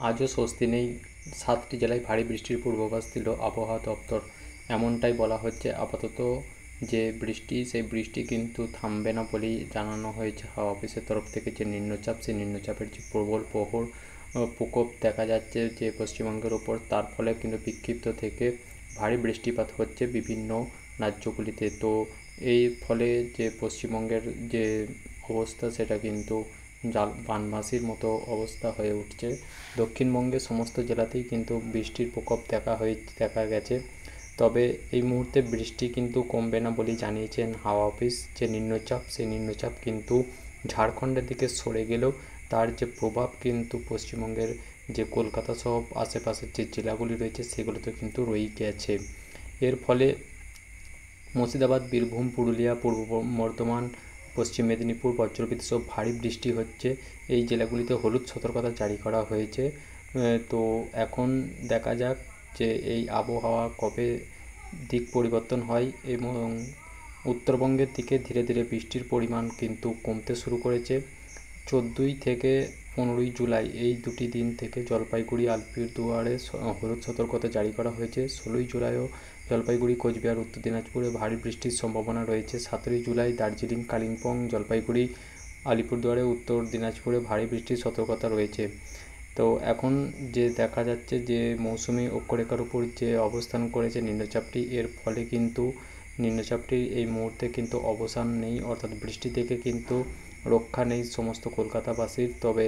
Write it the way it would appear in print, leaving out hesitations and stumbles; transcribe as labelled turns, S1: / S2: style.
S1: আজও স্বস্তি নেই। 7টি জেলায় ভারী বৃষ্টির পূর্বাভাস দিল আবহাওয়া দপ্তর। এমনটাই বলা হচ্ছে আপাতত যে বৃষ্টি, সেই বৃষ্টি কিন্তু থামবে না বলেই জানানো হয়েছে হাওয়া অফিসের তরফ থেকে। যে নিম্নচাপ, সেই নিম্নচাপের যে প্রবল প্রকোপ দেখা যাচ্ছে যে পশ্চিমবঙ্গের ওপর, তার ফলে কিন্তু বিক্ষিপ্ত থেকে ভারী বৃষ্টিপাত হচ্ছে বিভিন্ন রাজ্যগুলিতে। তো এই ফলে যে পশ্চিমবঙ্গের যে অবস্থা, সেটা কিন্তু বানভাসির মতো অবস্থা হয়ে উঠছে। দক্ষিণবঙ্গের সমস্ত জেলাতেই কিন্তু বৃষ্টির প্রকোপ দেখা গেছে। তবে এই মুহূর্তে বৃষ্টি কিন্তু কমবে না বলেই জানিয়েছেন হাওয়া অফিস। যে নিম্নচাপ, সেই নিম্নচাপ কিন্তু ঝাড়খণ্ডের দিকে সরে গেলেও তার যে প্রভাব কিন্তু পশ্চিমবঙ্গের যে কলকাতা সহ আশেপাশের যে জেলাগুলি রয়েছে সেগুলোতে কিন্তু রয়েই গেছে। এর ফলে মুর্শিদাবাদ, বীরভূম, পুরুলিয়া, পূর্ব বর্ধমান, পশ্চিম মেদিনীপুর, বজ্রবিদ্যুৎ সহ ভারী বৃষ্টি হচ্ছে। এই জেলাগুলিতে হলুদ সতর্কতা জারি করা হয়েছে। তো এখন দেখা যাক যে এই আবহাওয়া কবে দিক পরিবর্তন হয়। এবং উত্তরবঙ্গের দিকে ধীরে ধীরে বৃষ্টির পরিমাণ কিন্তু কমতে শুরু করেছে। 14ই থেকে 15ই জুলাই এই দুটি দিন থেকে জলপাইগুড়ি, আলিপুরদুয়ারে হলুদ সতর্কতা জারি করা হয়েছে। 16ই জুলাইও জলপাইগুড়ি, কোচবিহার, উত্তর দিনাজপুরে ভারী বৃষ্টির সম্ভাবনা রয়েছে। 17ই জুলাই দার্জিলিং, কালিম্পং, জলপাইগুড়ি, আলিপুরদুয়ারে, উত্তর দিনাজপুরে ভারী বৃষ্টির সতর্কতা রয়েছে। তো এখন যে দেখা যাচ্ছে যে মৌসুমি অক্ষরেখার উপর যে অবস্থান করেছে নিম্নচাপটি, এর ফলে কিন্তু নিম্নচাপটির এই মুহূর্তে কিন্তু অবসান নেই, অর্থাৎ বৃষ্টি থেকে কিন্তু রক্ষা নেই সমস্ত কলকাতাবাসীর। তবে